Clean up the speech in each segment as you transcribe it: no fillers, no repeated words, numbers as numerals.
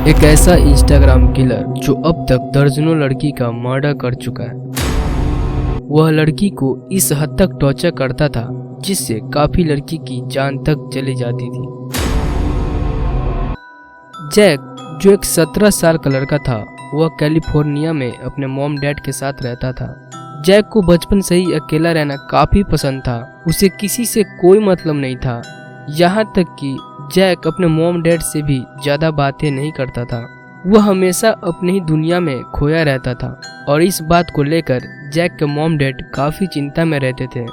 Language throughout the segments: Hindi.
एक ऐसा इंस्टाग्राम किलर जो अब तक दर्जनों लड़की का मर्डर कर चुका है। वह लड़की को इस हद तक टॉर्चर करता था जिससे काफी लड़की की जान तक चली जाती थी। जैक, जो एक 17 साल का लड़का था, वह कैलिफोर्निया में अपने मॉम डैड के साथ रहता था। जैक को बचपन से ही अकेला रहना काफी पसंद था। उसे किसी से कोई मतलब नहीं था, यहाँ तक कि जैक अपने मॉम डैड से भी ज्यादा बातें नहीं करता था। वह हमेशा अपनी ही दुनिया में खोया रहता था और इस बात को लेकर जैक के मॉम डैड काफी चिंता में रहते थे।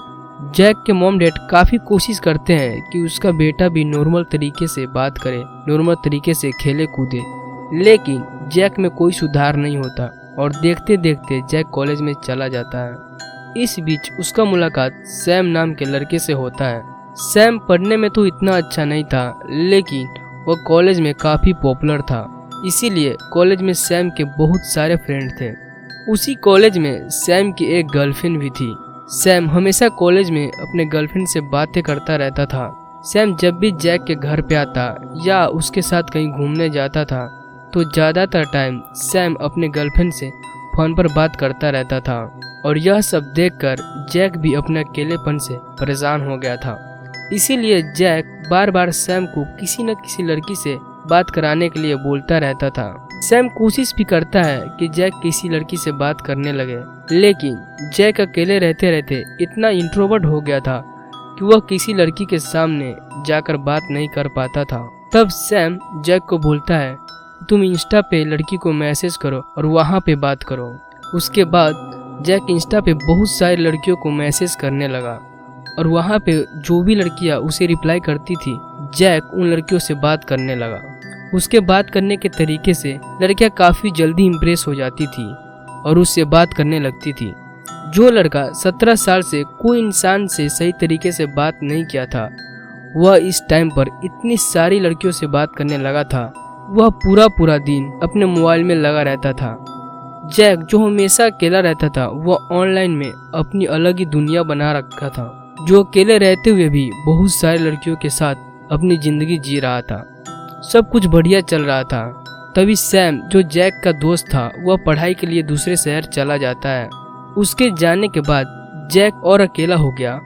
जैक के मॉम डैड काफी कोशिश करते हैं कि उसका बेटा भी नॉर्मल तरीके से बात करे, नॉर्मल तरीके से खेले कूदे, लेकिन जैक में कोई सुधार नहीं होता और देखते देखते जैक कॉलेज में चला जाता है। इस बीच उसका मुलाकात सैम नाम के लड़के से होता है। सैम पढ़ने में तो इतना अच्छा नहीं था, लेकिन वह कॉलेज में काफी पॉपुलर था, इसीलिए कॉलेज में सैम के बहुत सारे फ्रेंड थे। उसी कॉलेज में सैम की एक गर्लफ्रेंड भी थी। सैम हमेशा कॉलेज में अपने गर्लफ्रेंड से बातें करता रहता था। सैम जब भी जैक के घर पे आता या उसके साथ कहीं घूमने जाता था तो ज्यादातर टाइम सैम अपने गर्लफ्रेंड से फोन पर बात करता रहता था और यह सब देखकर जैक भी अपने अकेलेपन से परेशान हो गया था। इसीलिए जैक बार बार सैम को किसी न किसी लड़की से बात कराने के लिए बोलता रहता था। सैम कोशिश भी करता है कि जैक किसी लड़की से बात करने लगे, लेकिन जैक अकेले रहते रहते इतना इंट्रोवर्ट हो गया था कि वह किसी लड़की के सामने जाकर बात नहीं कर पाता था। तब सैम जैक को बोलता है, तुम इंस्टा पे लड़की को मैसेज करो और वहाँ पे बात करो। उसके बाद जैक इंस्टा पे बहुत सारी लड़कियों को मैसेज करने लगा और वहाँ पे जो भी लड़कियाँ उसे रिप्लाई करती थी, जैक उन लड़कियों से बात करने लगा। उसके बात करने के तरीके से लड़कियाँ काफ़ी जल्दी इम्प्रेस हो जाती थी और उससे बात करने लगती थी। जो लड़का 17 साल से कोई इंसान से सही तरीके से बात नहीं किया था, वह इस टाइम पर इतनी सारी लड़कियों से बात करने लगा था। वह पूरा दिन अपने मोबाइल में लगा रहता था। जैक, जो हमेशा अकेला रहता था, वह ऑनलाइन में अपनी अलग ही दुनिया बना रखा था, जो अकेले रहते हुए भी बहुत सारी लड़कियों के साथ अपनी जिंदगी जी रहा था। सब कुछ बढ़िया चल रहा था। तभी सैम, जो जैक का दोस्त था, वह पढ़ाई के लिए दूसरे शहर चला जाता है। उसके जाने के बाद जैक और अकेला हो गया।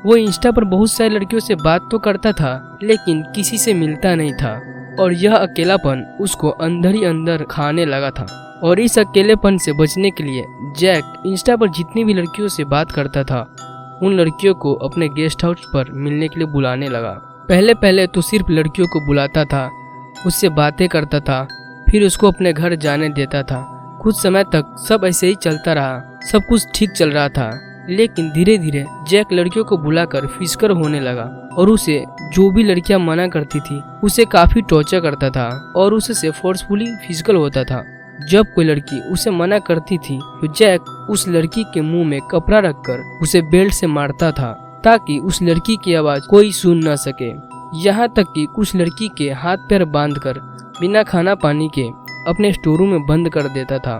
वो इंस्टा पर बहुत सारी लड़कियों से बात तो करता था, लेकिन किसी से मिलता नहीं था और यह अकेलापन उसको अंदर ही अंदर खाने लगा था। और इस अकेलेपन से बचने के लिए जैक इंस्टा पर जितनी भी लड़कियों से बात करता था, उन लड़कियों को अपने गेस्ट हाउस पर मिलने के लिए बुलाने लगा। पहले तो सिर्फ लड़कियों को बुलाता था, उससे बातें करता था, फिर उसको अपने घर जाने देता था। कुछ समय तक सब ऐसे ही चलता रहा, सब कुछ ठीक चल रहा था, लेकिन धीरे धीरे जैक लड़कियों को बुलाकर फिजिकल होने लगा और उसे जो भी लड़कियां मना करती थी उसे काफी टॉर्चर करता था और उससे फोर्सफुली फिजिकल होता था। जब कोई लड़की उसे मना करती थी तो जैक उस लड़की के मुंह में कपड़ा रखकर उसे बेल्ट से मारता था ताकि उस लड़की की आवाज कोई सुन न सके। यहाँ तक कि कुछ लड़की के हाथ पैर बांधकर बिना खाना पानी के अपने स्टोर रूम में बंद कर देता था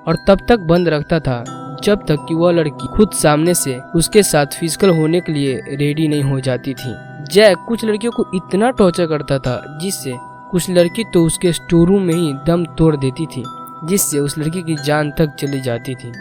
और तब तक बंद रखता था जब तक कि वह लड़की खुद सामने से उसके साथ फिजिकल होने के लिए रेडी नहीं हो जाती थी। जैक कुछ लड़कियों को इतना टॉर्चर करता था जिससे कुछ लड़की तो उसके स्टोर रूम में ही दम तोड़ देती थी, जिससे उस लड़की की जान तक चली जाती थी।